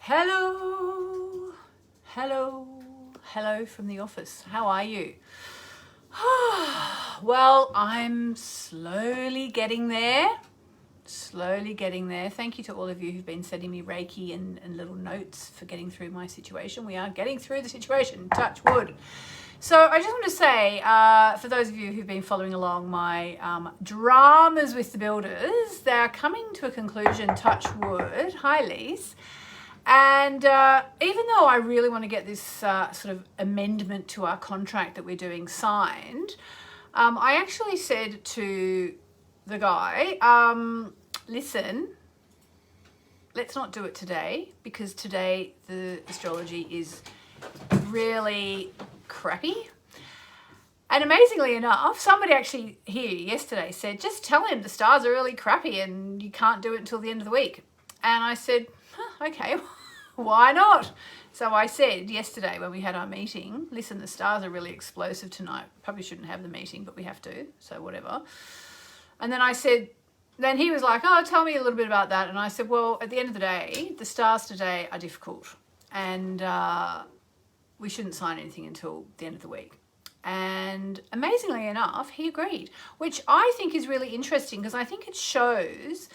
Hello, hello, hello from the office. How are you? Well, I'm slowly getting there. Thank you to all of you who've been sending me Reiki and little notes for getting through my situation. We are getting through the situation, touch wood. So I just want to say, for those of you who've been following along my dramas with the builders, they're coming to a conclusion, touch wood. Hi, Lise. And even though I really want to get this sort of amendment to our contract that we're doing signed, I actually said to the guy, listen, let's not do it today, because today the astrology is really crappy. And amazingly enough, somebody actually here yesterday said, just tell him the stars are really crappy and you can't do it until the end of the week. And I said, okay, why not? So I said yesterday when we had our meeting, listen, the stars are really explosive tonight. Probably shouldn't have the meeting, but we have to, so whatever. And then I said, then he was like, oh, tell me a little bit about that. And I said, well, at the end of the day, the stars today are difficult and we shouldn't sign anything until the end of the week. And amazingly enough, he agreed, which I think is really interesting because I think it shows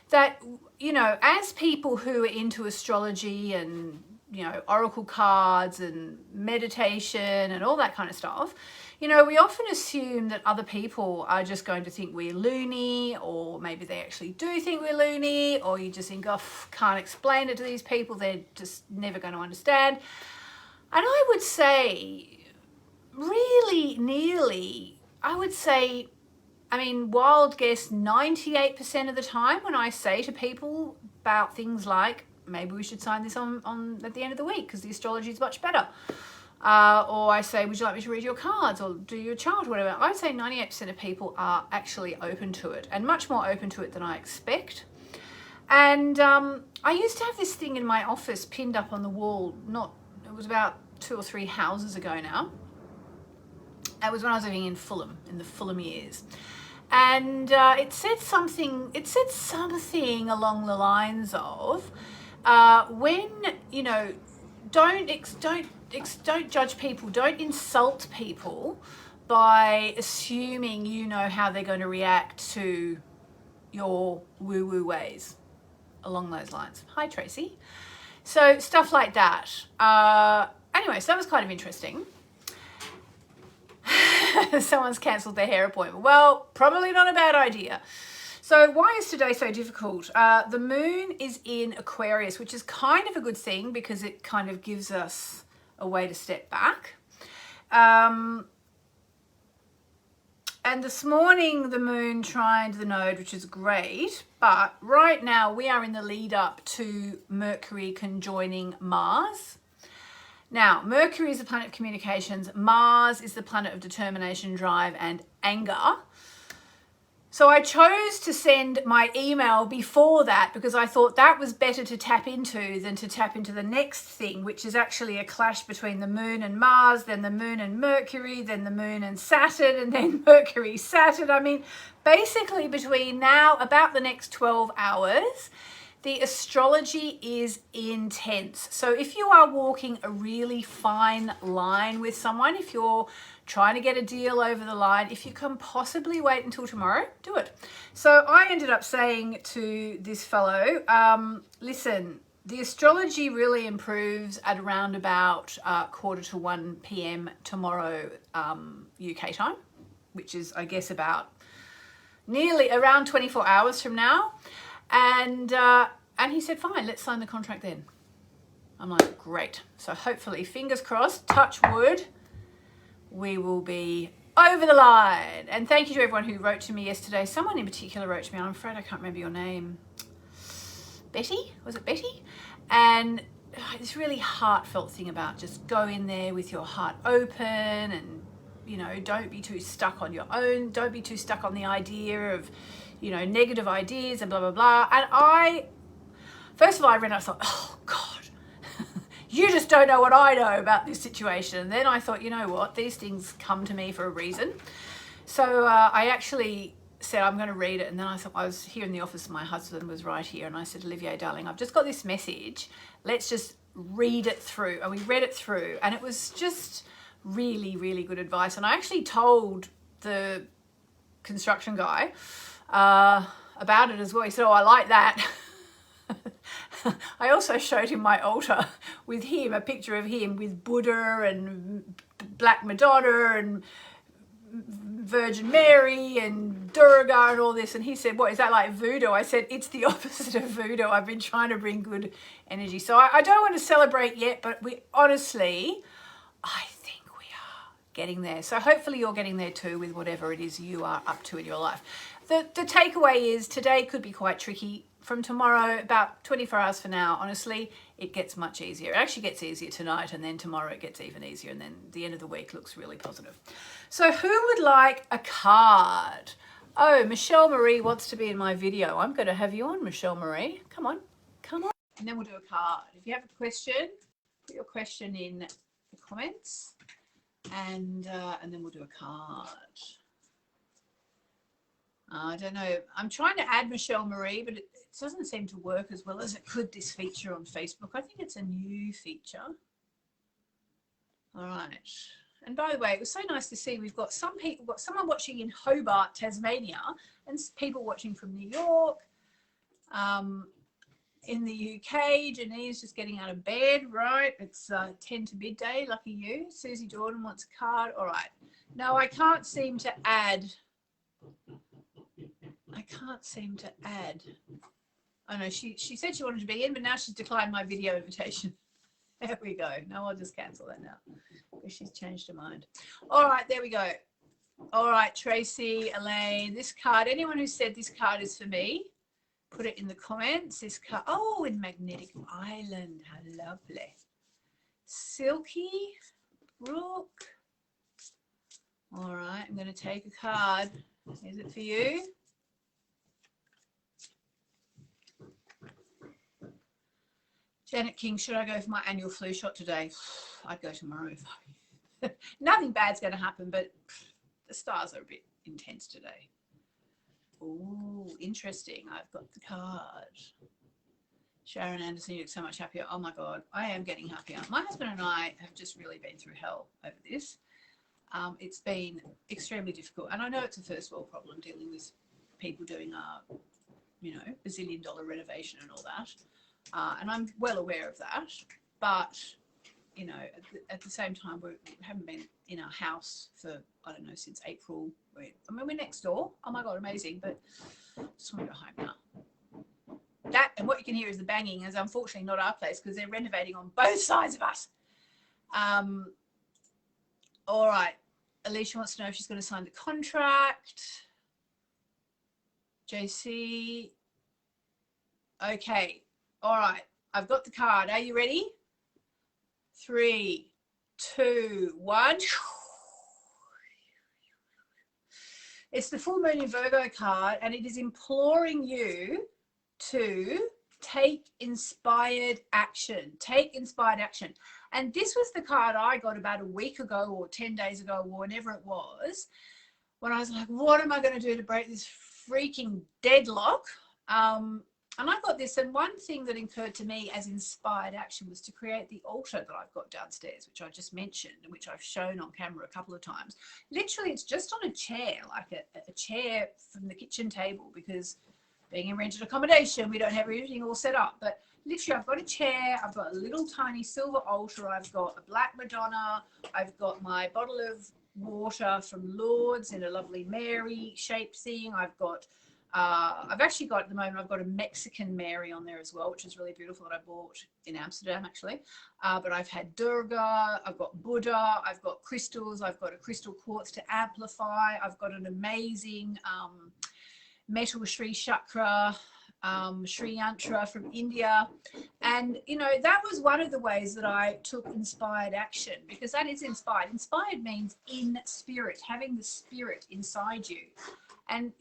that, you know, as people who are into astrology and, you know, oracle cards and meditation and all that kind of stuff, you know, we often assume that other people are just going to think we're loony, or maybe they actually do think we're loony, or you just think, oh, can't explain it to these people, they're just never going to understand. And I would say, really nearly, I would say, I mean, wild guess 98% of the time when I say to people about things like, maybe we should sign this on at the end of the week because the astrology is much better. Or I say, would you like me to read your cards or do your chart or whatever? I would say 98% of people are actually open to it, and much more open to it than I expect. And I used to have this thing in my office pinned up on the wall, it was about 2 or 3 houses ago now. It was when I was living in Fulham, in the Fulham years. And it said something along the lines of, when, you know, don't judge people, don't insult people by assuming you know how they're going to react to your woo-woo ways, along those lines. Hi, Tracy. So stuff like that. Anyway, so that was kind of interesting. Someone's cancelled their hair appointment. Well, probably not a bad idea. So why is today so difficult? The moon is in Aquarius, which is kind of a good thing because it kind of gives us a way to step back. And this morning, the moon trined the node, which is great. But right now, we are in the lead up to Mercury conjoining Mars. Now, Mercury is the planet of communications. Mars is the planet of determination, drive, and anger. So I chose to send my email before that because I thought that was better to tap into than to tap into the next thing, which is actually a clash between the moon and Mars, then the moon and Mercury, then the moon and Saturn, and then Mercury, Saturn. I mean, basically between now, about the next 12 hours, the astrology is intense. So if you are walking a really fine line with someone, if you're trying to get a deal over the line, if you can possibly wait until tomorrow, do it. So I ended up saying to this fellow, listen, the astrology really improves at around about 12:45 p.m. tomorrow UK time, which is, I guess, about nearly around 24 hours from now. And he said, fine, let's sign the contract then. I'm like, great. So hopefully, fingers crossed, touch wood, we will be over the line. And thank you to everyone who wrote to me yesterday. Someone in particular wrote to me, and I'm afraid I can't remember your name. Betty? Was it Betty? And this really heartfelt thing about just go in there with your heart open and, you know, don't be too stuck on your own. Don't be too stuck on the idea of, you know, negative ideas and blah, blah, blah. And first of all, I read it, I thought, oh, God, you just don't know what I know about this situation. And then I thought, you know what, these things come to me for a reason. So I actually said, I'm going to read it. And then I thought, I was here in the office, my husband was right here. And I said, Olivier, darling, I've just got this message. Let's just read it through. And we read it through. And it was just really, really good advice. And I actually told the construction guy about it as well. He said, oh, I like that. I also showed him my altar with him, a picture of him with Buddha and Black Madonna and Virgin Mary and Durga and all this. And he said, what, is that like voodoo? I said, it's the opposite of voodoo. I've been trying to bring good energy. So I don't want to celebrate yet, but we honestly, I think we are getting there. So hopefully you're getting there too with whatever it is you are up to in your life. The takeaway is today could be quite tricky. From tomorrow, about 24 hours for now, honestly, it gets much easier. It actually gets easier tonight, and then tomorrow it gets even easier, and then the end of the week looks really positive. So who would like a card? Oh, Michelle Marie wants to be in my video. I'm going to have you on, Michelle Marie. Come on, come on. And then we'll do a card. If you have a question, put your question in the comments, and then we'll do a card. I don't know. I'm trying to add Michelle Marie, but it doesn't seem to work as well as it could, this feature on Facebook. I think it's a new feature. All right. And by the way, it was so nice to see we've got some people, got someone watching in Hobart, Tasmania, and people watching from New York. In the UK, Janine's just getting out of bed, right? It's 10 to midday, lucky you. Susie Jordan wants a card. All right. No, I can't seem to add. Oh no, she said she wanted to be in, but now she's declined my video invitation. There we go. No, I'll just cancel that now because she's changed her mind. All right, there we go. All right, Tracy, Elaine, this card, anyone who said this card is for me, put it in the comments. This card, oh, in Magnetic Island, how lovely. Silky Brook. All right, I'm going to take a card. Is it for you? Janet King, should I go for my annual flu shot today? I'd go tomorrow. Nothing bad's going to happen, but the stars are a bit intense today. Oh, interesting. I've got the card. Sharon Anderson, you look so much happier. Oh my God, I am getting happier. My husband and I have just really been through hell over this. It's been extremely difficult. And I know it's a first world problem dealing with people doing a, bazillion-dollar renovation and all that. And I'm well aware of that, but, at the same time, we haven't been in our house for, I don't know, since April. We're next door. Oh my God, amazing. But I just want to go home now. That, and what you can hear is the banging, is unfortunately not our place because they're renovating on both sides of us. All right. Alicia wants to know if she's going to sign the contract. JC. Okay. All right, I've got the card. Are you ready? 3, 2, 1. It's the full moon in Virgo card, and it is imploring you to take inspired action. Take inspired action. And this was the card I got about a week ago or 10 days ago or whenever it was, when I was like, what am I going to do to break this freaking deadlock? And I got this, and one thing that occurred to me as inspired action was to create the altar that I've got downstairs, which I just mentioned and which I've shown on camera a couple of times. Literally, it's just on a chair, like a chair from the kitchen table, because being in rented accommodation, we don't have everything all set up. But literally, I've got a chair, I've got a little tiny silver altar, I've got a Black Madonna, I've got my bottle of water from Lourdes in a lovely Mary shaped thing. I've actually got, at the moment, I've got a Mexican Mary on there as well, which is really beautiful, that I bought in Amsterdam, actually. But I've had Durga, I've got Buddha, I've got crystals, I've got a crystal quartz to amplify, I've got an amazing metal Sri Chakra, Sri Yantra from India. And, that was one of the ways that I took inspired action, because that is inspired. Inspired means in spirit, having the spirit inside you. And,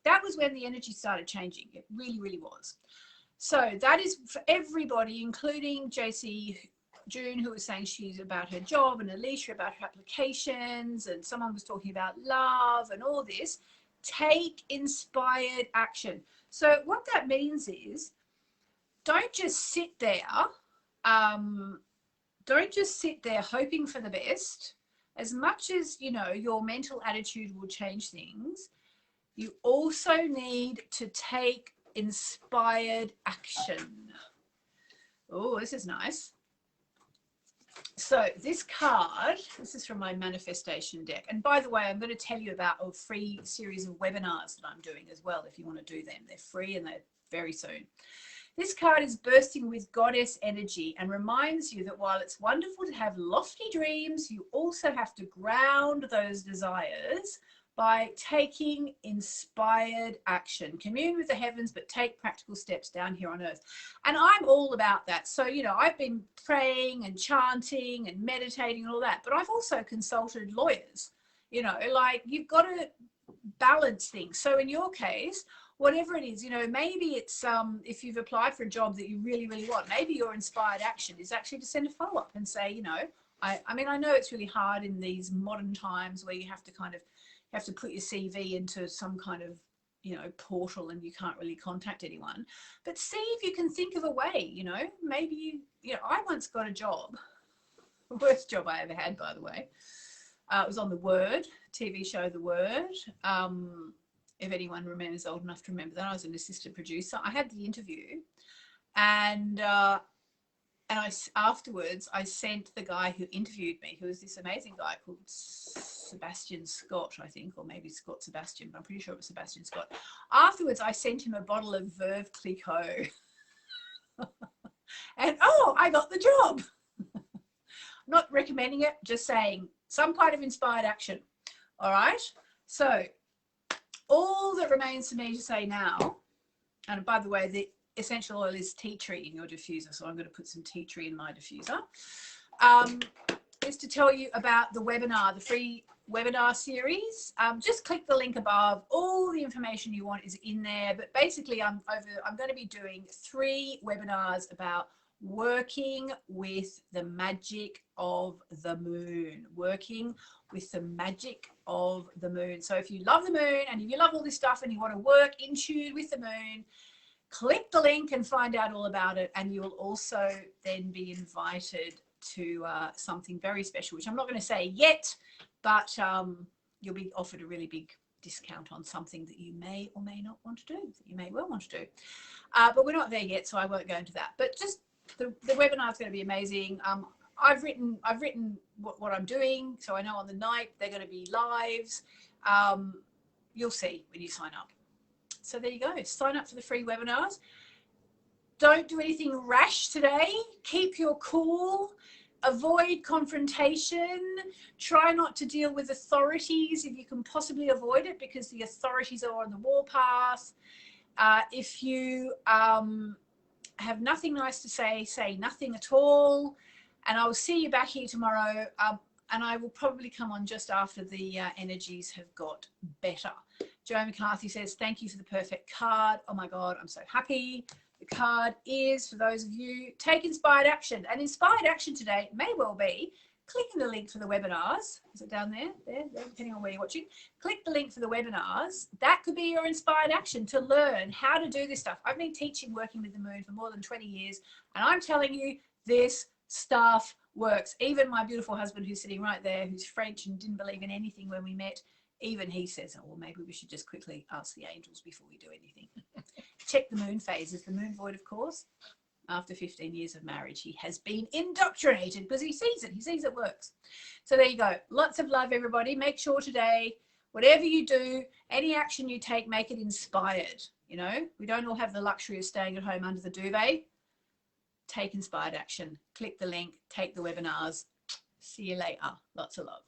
that was when the energy started changing. It really, really was. So that is for everybody, including JC June, who was saying she's about her job, and Alicia about her applications, and someone was talking about love and all this. take inspired action. So what that means is, don't just sit there. Don't just sit there hoping for the best. As much as, you know, your mental attitude will change things, you also need to take inspired action. Oh, this is nice. So this card, this is from my manifestation deck. And by the way, I'm going to tell you about a free series of webinars that I'm doing as well, if you want to do them. They're free and they're very soon. This card is bursting with goddess energy and reminds you that while it's wonderful to have lofty dreams, you also have to ground those desires by taking inspired action. Commune with the heavens, but take practical steps down here on earth. And I'm all about that. So, you know, I've been praying and chanting and meditating and all that, but I've also consulted lawyers. You know, like, you've got to balance things. So in your case, whatever it is, you know, maybe it's if you've applied for a job that you really, really want, maybe your inspired action is actually to send a follow-up and say, you know, I mean, I know it's really hard in these modern times where you have to kind of, you have to put your CV into some kind of, you know, portal and you can't really contact anyone, but see if you can think of a way. You know, maybe you know, I once got a job, the worst job I ever had, by the way. It was on The Word, TV show The Word. If anyone remembers, old enough to remember that, I was an assistant producer. I had the interview, and afterwards I sent the guy who interviewed me, who was this amazing guy called Sebastian Scott, I think, or maybe Scott Sebastian, but I'm pretty sure it was Sebastian Scott. Afterwards, I sent him a bottle of Veuve Clicquot. And, oh, I got the job. I'm not recommending it, just saying some kind of inspired action. All right? So all that remains for me to say now, and by the way, the essential oil is tea tree in your diffuser, so I'm going to put some tea tree in my diffuser, is to tell you about the webinar, the free webinar series. Just click the link above. All the information you want is in there, but basically I'm going to be doing 3 webinars about working with the magic of the moon, working with the magic of the moon. So if you love the moon and if you love all this stuff and you want to work in tune with the moon, click the link and find out all about it. And you will also then be invited to something very special, which I'm not going to say yet, but you'll be offered a really big discount on something that you may or may not want to do, that you may well want to do. But we're not there yet, so I won't go into that. But just the webinar is going to be amazing. I've written what I'm doing, so I know on the night they're going to be lives. You'll see when you sign up. So there you go. Sign up for the free webinars. Don't do anything rash today. Keep your cool. Avoid confrontation. Try not to deal with authorities if you can possibly avoid it, because the authorities are on the warpath. If you have nothing nice to say nothing at all. And I will see you back here tomorrow. And I will probably come on just after the energies have got better. Joe McCarthy says, thank you for the perfect card. Oh my God, I'm so happy. The card is, for those of you, take inspired action. And inspired action today may well be clicking the link for the webinars. Is it down there? There, depending on where you're watching. Click the link for the webinars. That could be your inspired action to learn how to do this stuff. I've been teaching working with the moon for more than 20 years. And I'm telling you, this stuff works. Even my beautiful husband, who's sitting right there, who's French and didn't believe in anything when we met, even he says, oh, well, maybe we should just quickly ask the angels before we do anything. Check the moon phases. The moon void, of course. After 15 years of marriage, he has been indoctrinated because he sees it. He sees it works. So there you go. Lots of love, everybody. Make sure today, whatever you do, any action you take, make it inspired. You know, we don't all have the luxury of staying at home under the duvet. Take inspired action. Click the link. Take the webinars. See you later. Lots of love.